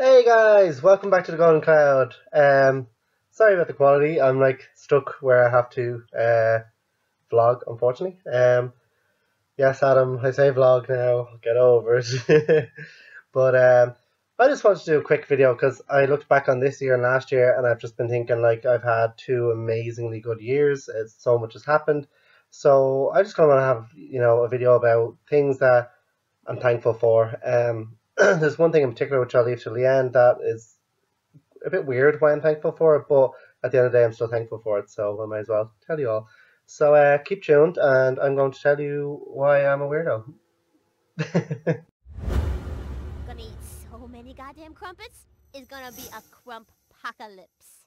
Hey guys, welcome back to the Golden Cloud. Sorry about the quality. I'm like stuck where I have to vlog, unfortunately. Yes, Adam, I say vlog now. Get over it. But I just wanted to do a quick video because I looked back on this year and last year, and I've just been thinking like I've had two amazingly good years. So much has happened. So I just kind of want to have a video about things that I'm thankful for. There's one thing in particular which I'll leave till the end that is a bit weird why I'm thankful for it, but at the end of the day I'm still thankful for it, so I might as well tell you all. So keep tuned, and I'm going to tell you why I'm a weirdo. Gonna eat so many goddamn crumpets, it's gonna be a crump-pocalypse.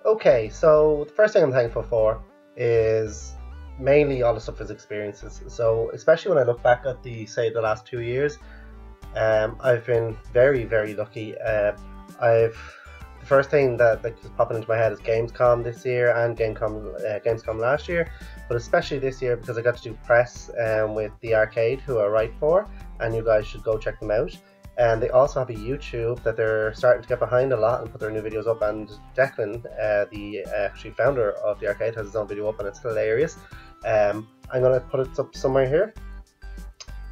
Okay, so the first thing I'm thankful for is mainly all the stuff as experiences. So especially when I look back at the last 2 years, I've been very, very lucky. The first thing that is popping into my head is Gamescom this year and Gamescom last year, but especially this year because I got to do press with the arcade, who I write for, and you guys should go check them out. And they also have a YouTube that they're starting to get behind a lot and put their new videos up. And Declan, the actually founder of the arcade, has his own video up, and it's hilarious. I'm gonna put it up somewhere here,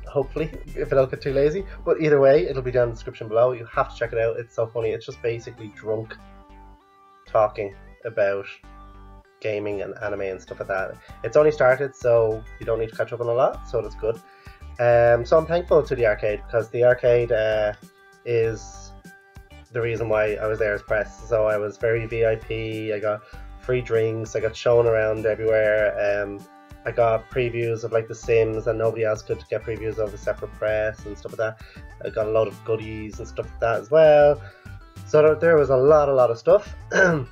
hopefully, if I don't get too lazy. But either way, it'll be down in the description below. You have to check it out. It's so funny. It's just basically drunk talking about gaming and anime and stuff like that. It's only started, so you don't need to catch up on a lot, so that's good. So I'm thankful to the arcade because the arcade is the reason why I was there as press. So I was very VIP. I got free drinks. I got shown around everywhere. I got previews of like The Sims, and nobody else could get previews of the separate press and stuff like that. I got a load of goodies and stuff like that as well. So there was a lot of stuff, and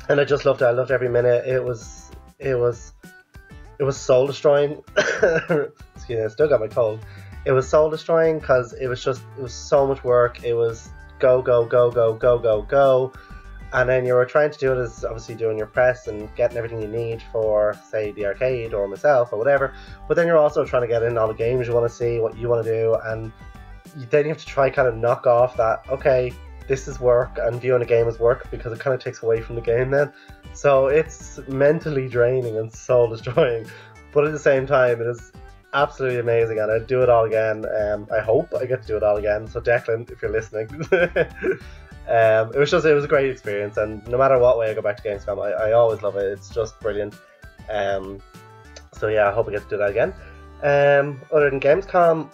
I just loved it. I loved every minute. It was soul destroying. Excuse me, I still got my cold. It was soul destroying because it was so much work. It was go, and then you were trying to do it as obviously doing your press and getting everything you need for, say, the arcade or myself or whatever. But then you're also trying to get in all the games you want to see, what you want to do, and then you have to try kind of knock off that, okay, this is work and viewing a game is work, because it kind of takes away from the game then. So it's mentally draining and soul destroying, but at the same time it is absolutely amazing, and I'd do it all again. I hope I get to do it all again. So Declan, if you're listening, it was a great experience, and no matter what way I go back to Gamescom, I always love it. It's just brilliant. So yeah, I hope I get to do that again. Other than Gamescom,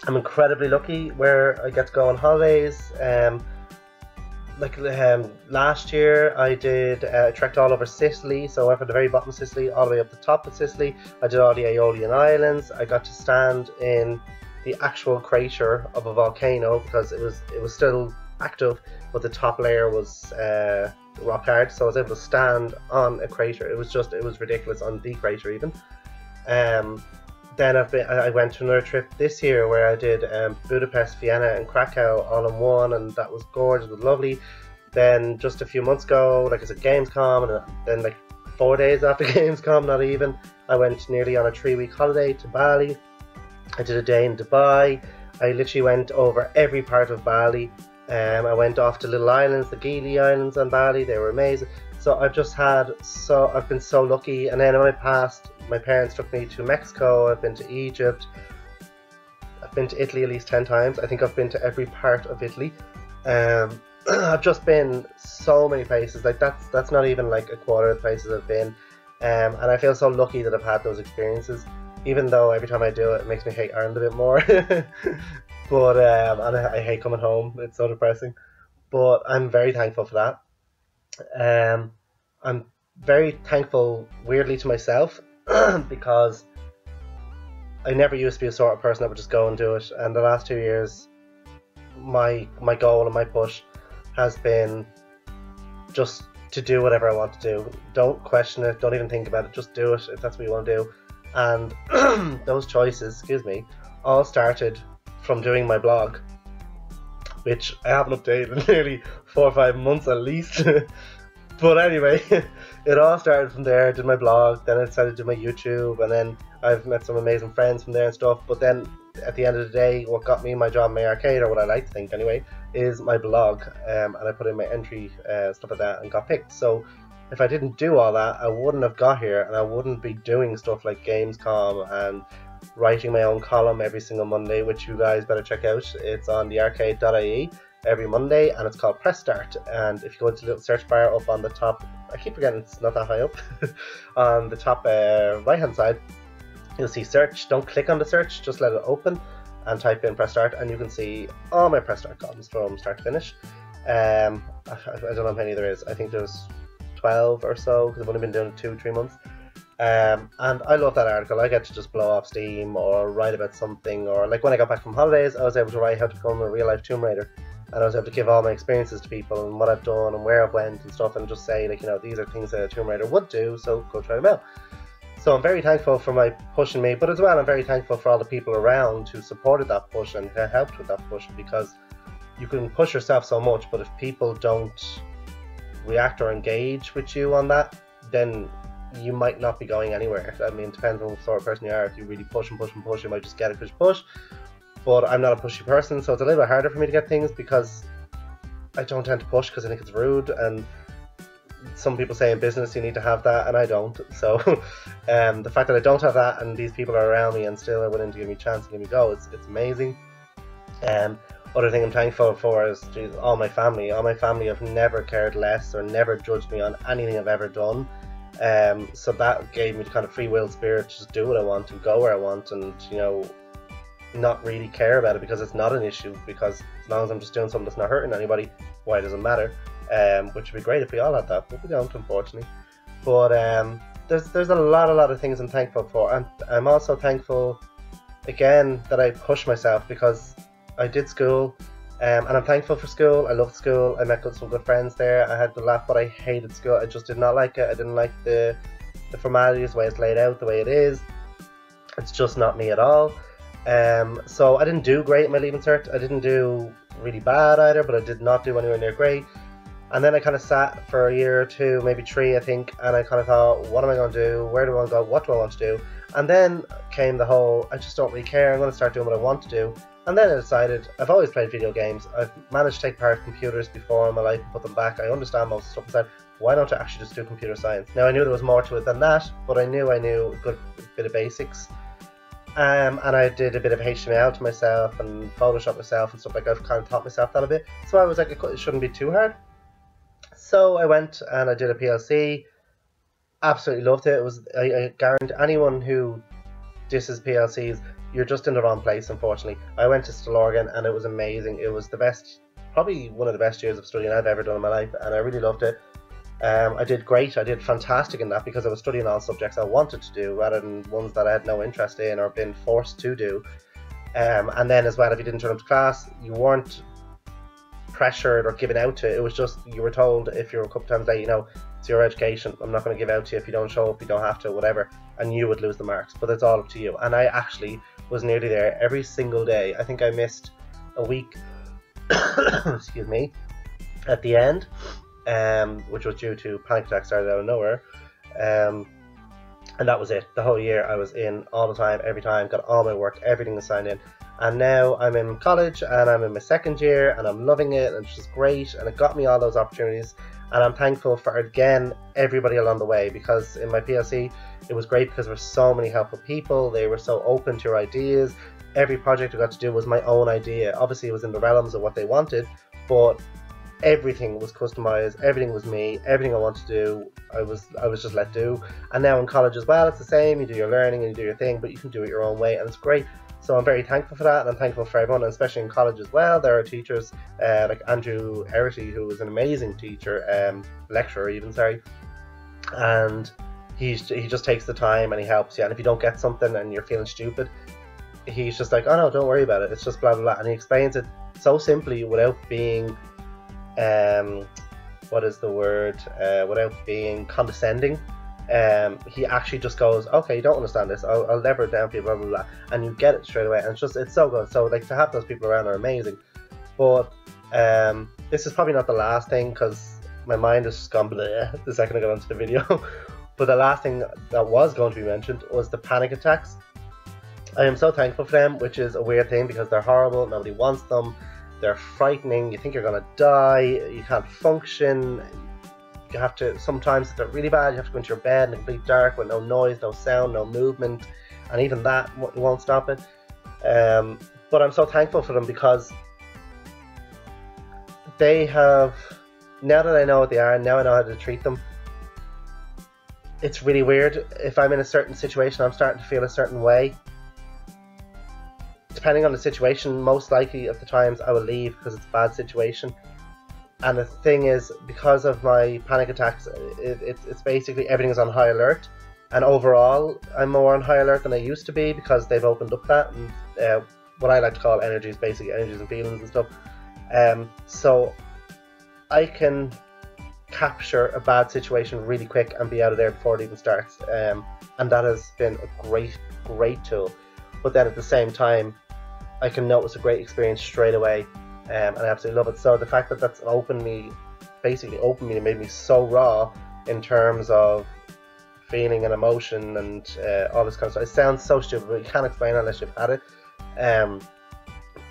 I'm incredibly lucky where I get to go on holidays. Last year I did trekked all over Sicily, so I went from the very bottom of Sicily all the way up the top of Sicily. I did all the Aeolian Islands. I got to stand in the actual crater of a volcano because it was still active, but the top layer was rock hard, so I was able to stand on a crater. It was ridiculous, on the crater even. Then I went to another trip this year where I did Budapest, Vienna and Krakow all in one, and that was gorgeous, it was lovely. Then just a few months ago, like I said, Gamescom, and then like 4 days after Gamescom, not even, I went nearly on a 3-week holiday to Bali. I did a day in Dubai. I literally went over every part of Bali. I went off to little islands, the Gili Islands on Bali. They were amazing. So I've been so lucky. And then in my past, my parents took me to Mexico. I've been to Egypt. I've been to Italy at least 10 times. I think I've been to every part of Italy. I've just been so many places. Like that's not even like a quarter of the places I've been. And I feel so lucky that I've had those experiences. Even though every time I do it, it makes me hate Ireland a bit more. But and I hate coming home. It's so depressing. But I'm very thankful for that. I'm very thankful, weirdly, to myself because I never used to be a sort of person that would just go and do it. And the last 2 years, my goal and my push has been just to do whatever I want to do. Don't question it. Don't even think about it. Just do it if that's what you want to do. And those choices, all started from doing my blog, which I haven't updated in nearly 4 or 5 months at least. But anyway, it all started from there. I did my blog, then I decided to do my YouTube, and then I've met some amazing friends from there and stuff. But then at the end of the day, what got me my job in my arcade, or what I like to think anyway, is my blog, and I put in my entry, stuff like that, and got picked. So if I didn't do all that, I wouldn't have got here, and I wouldn't be doing stuff like Gamescom and writing my own column every single Monday, which you guys better check out. It's on thearcade.ie every Monday, and it's called Press Start. And if you go to the little search bar up on the top, I keep forgetting it's not that high up, on the top right hand side, you'll see search. Don't click on the search, just let it open and type in Press Start, and you can see all my Press Start columns from start to finish. I don't know how many there is. I think there's 12 or so, because I've only been doing it 2-3 months. And I love that article. I get to just blow off steam or write about something, or like when I got back from holidays, I was able to write how to become a real life Tomb Raider, and I was able to give all my experiences to people and what I've done and where I've went and stuff, and just say, like, you know, these are things that a Tomb Raider would do, so go try them out. So I'm very thankful for my pushing me, but as well I'm very thankful for all the people around who supported that push and who helped with that push, because you can push yourself so much, but if people don't react or engage with you on that, then you might not be going anywhere. I mean, it depends on what sort of person you are. If you really push and push and push, you might just get it because you push. But I'm not a pushy person, so it's a little bit harder for me to get things, because I don't tend to push because I think it's rude, and some people say in business you need to have that, and I don't. So the fact that I don't have that, and these people are around me and still are willing to give me a chance and give me a go, it's amazing. Other thing I'm thankful for is, geez, all my family. All my family have never cared less or never judged me on anything I've ever done. So that gave me the kind of free will spirit to just do what I want and go where I want, and, you know, not really care about it, because it's not an issue, because as long as I'm just doing something that's not hurting anybody, why does it matter? Which would be great if we all had that, but we don't, unfortunately. But there's a lot of things I'm thankful for, and I'm also thankful again that I push myself, because I did school, and I'm thankful for school. I loved school. I met some good friends there. I had the laugh, but I hated school. I just did not like it. I didn't like the formalities, the way it's laid out, the way it is. It's just not me at all. So I didn't do great in my Leaving Cert. I didn't do really bad either, but I did not do anywhere near great. And then I kind of sat for a year or two, maybe 3, I think, and I kind of thought, what am I going to do? Where do I want to go? What do I want to do? And then came the whole, I just don't really care. I'm going to start doing what I want to do. And then I decided, I've always played video games. I've managed to take apart computers before in my life and put them back. I understand most of the stuff. I said, why don't I actually just do computer science? Now, I knew there was more to it than that, but I knew a good bit of basics. And I did a bit of HTML to myself and Photoshop myself and stuff like that. I've kind of taught myself that a bit. So I was like, it shouldn't be too hard. So I went and I did a PLC. Absolutely loved it. I guarantee anyone who disses PLCs, you're just in the wrong place, unfortunately. I went to Stillorgan and it was amazing. It was the best, probably one of the best years of studying I've ever done in my life, and I really loved it. I did great. I did fantastic in that, because I was studying all subjects I wanted to do rather than ones that I had no interest in or been forced to do. And then as well, if you didn't turn up to class, you weren't pressured or given out to. It was just, you were told if you were a couple times late, you know, it's your education. I'm not going to give out to you if you don't show up, you don't have to, whatever. And you would lose the marks, but it's all up to you. And I actually was nearly there every single day. I think I missed a week, excuse me, at the end. Which was due to panic attack started out of nowhere, and that was it. The whole year I was in all the time, every time, got all my work, everything assigned in. And now I'm in college and I'm in my 2nd year and I'm loving it, and it's just great, and it got me all those opportunities. And I'm thankful for, again, everybody along the way, because in my PLC it was great because there were so many helpful people. They were so open to your ideas. Every project I got to do was my own idea. Obviously it was in the realms of what they wanted, but everything was customized, everything was me, everything I wanted to do, I was just let do. And now in college as well, it's the same. You do your learning and you do your thing, but you can do it your own way, and it's great. So I'm very thankful for that, and I'm thankful for everyone, and especially in college as well. There are teachers like Andrew Erity, who was an amazing teacher, lecturer even, sorry, and he just takes the time and he helps you. And if you don't get something and you're feeling stupid, he's just like, oh no, don't worry about it, it's just blah blah blah, and he explains it so simply without being without being condescending. He actually just goes, okay, you don't understand this, I'll lever it down for you, blah blah blah, and you get it straight away, and it's so good. So like, to have those people around are amazing. But this is probably not the last thing, because my mind has just gone bleh the second I got onto the video. But the last thing that was going to be mentioned was the panic attacks. I am so thankful for them, which is a weird thing because they're horrible, nobody wants them, they're frightening, you think you're going to die, you can't function, you have to, sometimes if they're really bad, you have to go into your bed in the complete dark with no noise, no sound, no movement, and even that won't stop it. But I'm so thankful for them because they have, now that I know what they are, now I know how to treat them. It's really weird. If I'm in a certain situation, I'm starting to feel a certain way. Depending on the situation, most likely at the times I will leave because it's a bad situation. And the thing is, because of my panic attacks, it's basically everything is on high alert. And overall, I'm more on high alert than I used to be because they've opened up that. And what I like to call energies, basically energies and feelings and stuff. So I can capture a bad situation really quick and be out of there before it even starts. And that has been a great tool. But then at the same time, I can notice a great experience straight away, and I absolutely love it. So the fact that that's basically opened me and made me so raw in terms of feeling and emotion and all this kind of stuff. It sounds so stupid, but you can't explain it unless you've had it.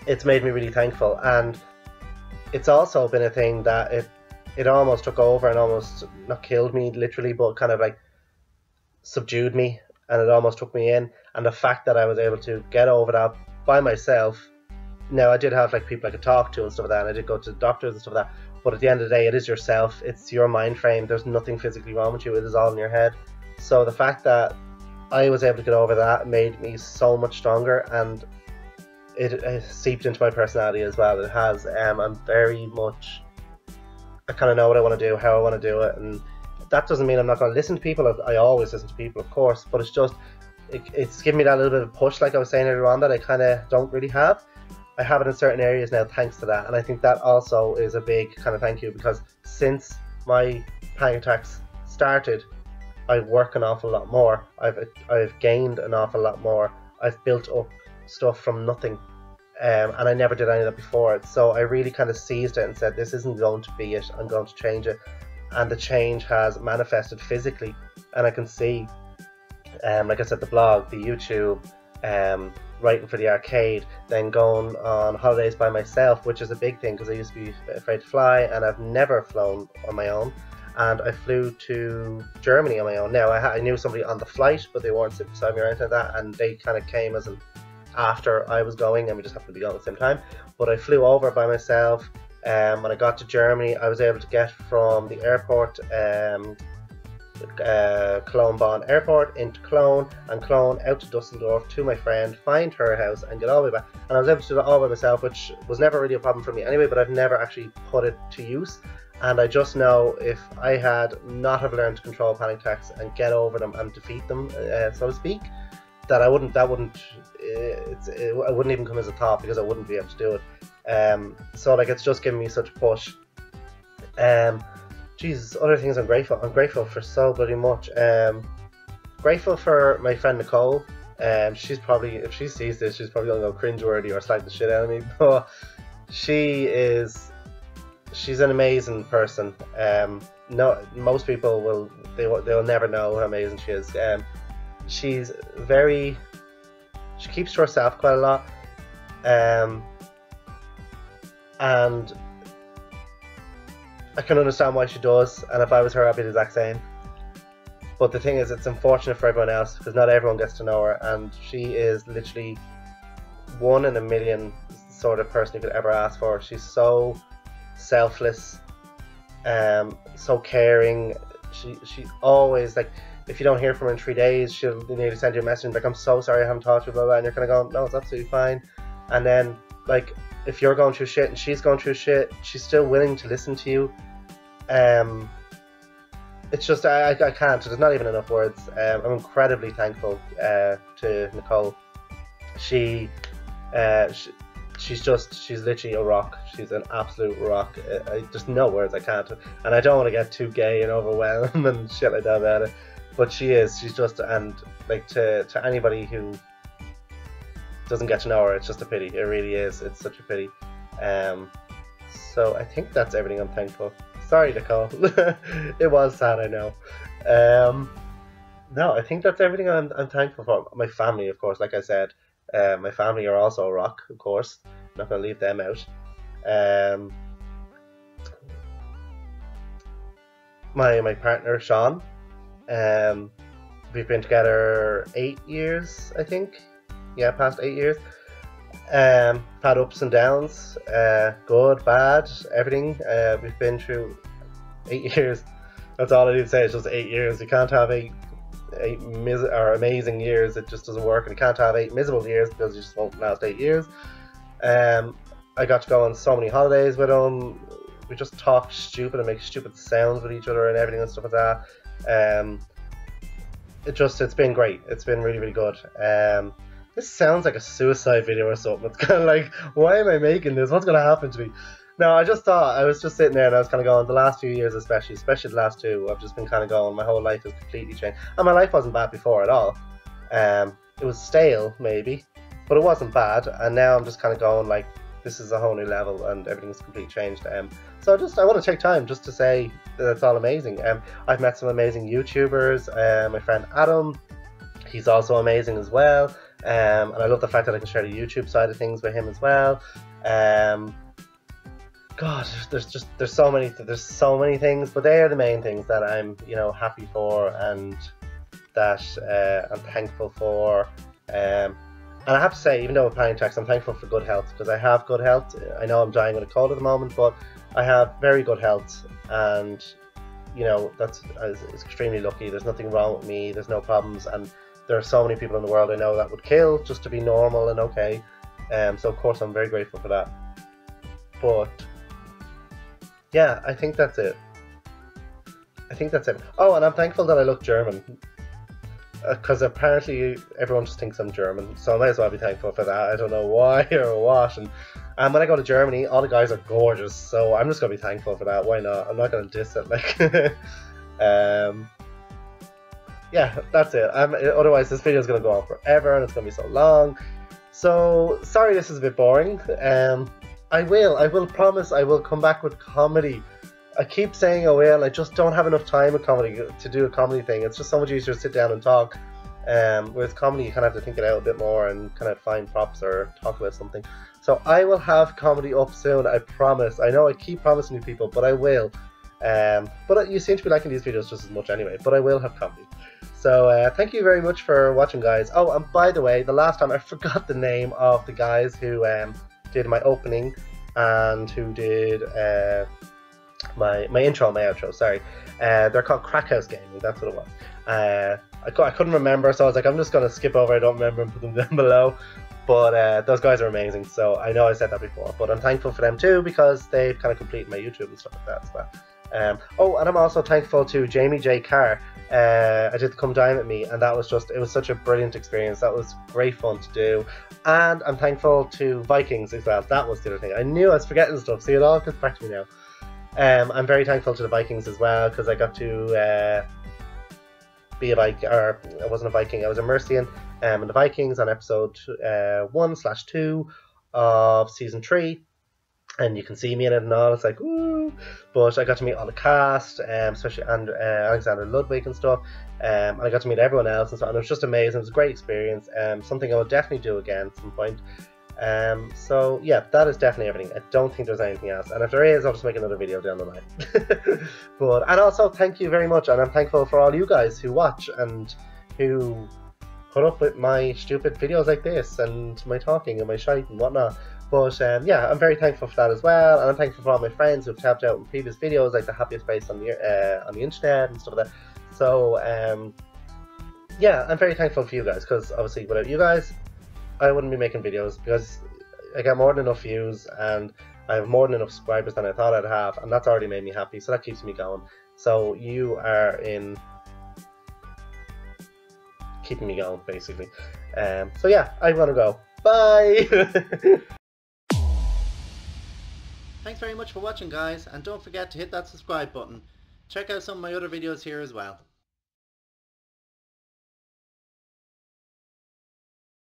It's made me really thankful, and it's also been a thing that it almost took over and almost not killed me literally, but kind of like subdued me, and it almost took me in. And the fact that I was able to get over that by myself. Now I did have like people I could talk to and stuff like that, and I did go to doctors and stuff like that, but at the end of the day it is yourself, it's your mind frame, there's nothing physically wrong with you, it is all in your head. So the fact that I was able to get over that made me so much stronger, and it seeped into my personality as well. It has. I'm very much, I kind of know what I want to do, how I want to do it, and that doesn't mean I'm not going to listen to people. I always listen to people, of course, but it's just it's given me that little bit of push, like I was saying earlier on, that I kind of don't really have. I have it in certain areas now thanks to that, and I think that also is a big kind of thank you, because since my panic attacks started, I work an awful lot more. I've gained an awful lot more. I've built up stuff from nothing, and I never did any of that before. So I really kind of seized it and said, this isn't going to be it, I'm going to change it. And the change has manifested physically, and I can see, like I said, the blog, the YouTube, writing for the arcade, then going on holidays by myself, which is a big thing because I used to be afraid to fly, and I've never flown on my own. And I flew to Germany on my own. Now I knew somebody on the flight, but they weren't sitting beside me or anything like that, and they kind of came as after I was going, and we just happened to be going at the same time. But I flew over by myself. When I got to Germany, I was able to get from the airport, Cologne Bonn Airport, into Cologne, and Cologne out to Dusseldorf to my friend, find her house, and get all the way back. And I was able to do that all by myself, which was never really a problem for me anyway, but I've never actually put it to use. And I just know if I had not have learned to control panic attacks and get over them and defeat them, so to speak, that I wouldn't even come as a thought, because I wouldn't be able to do it. So like, it's just given me such a push. Jesus, other things I'm grateful for so bloody much. Grateful for my friend Nicole. She's probably, if she sees this, she's probably gonna go cringeworthy or slap the shit out of me, but she's an amazing person. No, most people they'll never know how amazing she is. She keeps to herself quite a lot, and I can understand why she does, and if I was her, I'd be the exact same. But the thing is, it's unfortunate for everyone else, because not everyone gets to know her, and she is literally 1 in a million sort of person you could ever ask for. She's so selfless, so caring. She always, like, if you don't hear from her in 3 days, she'll nearly send you a message like, I'm so sorry I haven't talked to you, blah blah, and you're kind of going, no, it's absolutely fine. And then, like, if you're going through shit and she's going through shit, she's still willing to listen to you. It's just, I can't, there's not even enough words. I'm incredibly thankful to Nicole. She's literally a rock. She's an absolute rock. Just no words, I can't. And I don't want to get too gay and overwhelmed and shit like that about it. But she's just, and like, to anybody who doesn't get to know her, it's just a pity. It really is. It's such a pity. So I think that's everything I'm thankful. Sorry, Nicole. It was sad, I know. No, I think that's everything I'm thankful for. My family, of course, like I said. My family are also a rock, of course. Not going to leave them out. Um, my partner Sean. Um, we've been together 8 years, I think. Yeah, past 8 years. Had ups and downs, good, bad, everything. We've been through 8 years. That's all I need to say. It's just 8 years. You can't have eight amazing years. It just doesn't work. And you can't have 8 miserable years because you just won't last 8 years. I got to go on so many holidays with him. We just talk stupid and make stupid sounds with each other and everything and stuff like that. It's been great. It's been really, really good. This sounds like a suicide video or something. It's kind of like, why am I making this? What's going to happen to me? No, I just thought, I was just sitting there and I was kind of going, the last few years especially the last 2, I've just been kind of going, my whole life has completely changed. And my life wasn't bad before at all. It was stale, maybe, but it wasn't bad. And now I'm just kind of going like, this is a whole new level and everything's completely changed. So I want to take time just to say that it's all amazing. I've met some amazing YouTubers. My friend Adam, he's also amazing as well. And I love the fact that I can share the YouTube side of things with him as well. God, there's so many things, but they are the main things that I'm happy for and that I'm thankful for. And I have to say, even though I'm paying tax, I'm thankful for good health, because I have good health. I know I'm dying with a cold at the moment, but I have very good health, and that's it's extremely lucky. There's nothing wrong with me. There's no problems, and there are so many people in the world I know that would kill just to be normal and okay. So of course I'm very grateful for that. But yeah, I think that's it. Oh, and I'm thankful that I look German, because apparently everyone just thinks I'm German, so I might as well be thankful for that. I don't know why or what. And when I go to Germany, all the guys are gorgeous, so I'm just gonna be thankful for that. Why not? I'm not gonna diss it. Yeah, that's it. Otherwise this video is gonna go on forever and it's gonna be so long. So sorry, this is a bit boring. I will promise I will come back with comedy. I keep saying I will. I just don't have enough time with comedy to do a comedy thing. It's just so much easier to sit down and talk. With comedy, you kind of have to think it out a bit more and kind of find props or talk about something. So I will have comedy up soon, I promise. I know I keep promising you people, but I will. But you seem to be liking these videos just as much anyway, but I will have comedy. So thank you very much for watching, guys. Oh, and by the way, the last time I forgot the name of the guys who did my opening and who did my intro and my outro, sorry. They're called Crackhouse Gaming, that's what it was. I couldn't remember, so I was like, I'm just going to skip over, I don't remember, and put them down below. But those guys are amazing, so I know I said that before, but I'm thankful for them too, because they've kind of completed my YouTube and stuff like that as well. Oh, and I'm also thankful to Jamie J. Carr. I did the Come Dine With Me, and that was it was such a brilliant experience. That was great fun to do. And I'm thankful to Vikings as well. That was the other thing. I knew I was forgetting stuff, see, it all gets back to me now. I'm very thankful to the Vikings as well, because I got to be a Viking, or I wasn't a Viking, I was a Mercian in the Vikings on episode 1/2 of season 3. And you can see me in it and all, it's like, woo! But I got to meet all the cast, especially Alexander Ludwig and stuff, and I got to meet everyone else and stuff, and it was just amazing. It was a great experience, something I will definitely do again at some point. So yeah, that is definitely everything. I don't think there's anything else, and if there is, I'll just make another video down the line. And also, thank you very much, and I'm thankful for all you guys who watch and who put up with my stupid videos like this, and my talking and my shite and whatnot. But yeah, I'm very thankful for that as well, and I'm thankful for all my friends who've tapped out in previous videos, like the happiest place on the internet and stuff like that. So yeah, I'm very thankful for you guys, because obviously without you guys, I wouldn't be making videos, because I get more than enough views and I have more than enough subscribers than I thought I'd have, and that's already made me happy, so that keeps me going. So you are in keeping me going, basically. So yeah, I want to go. Bye! Thanks very much for watching, guys, and don't forget to hit that subscribe button. Check out some of my other videos here as well.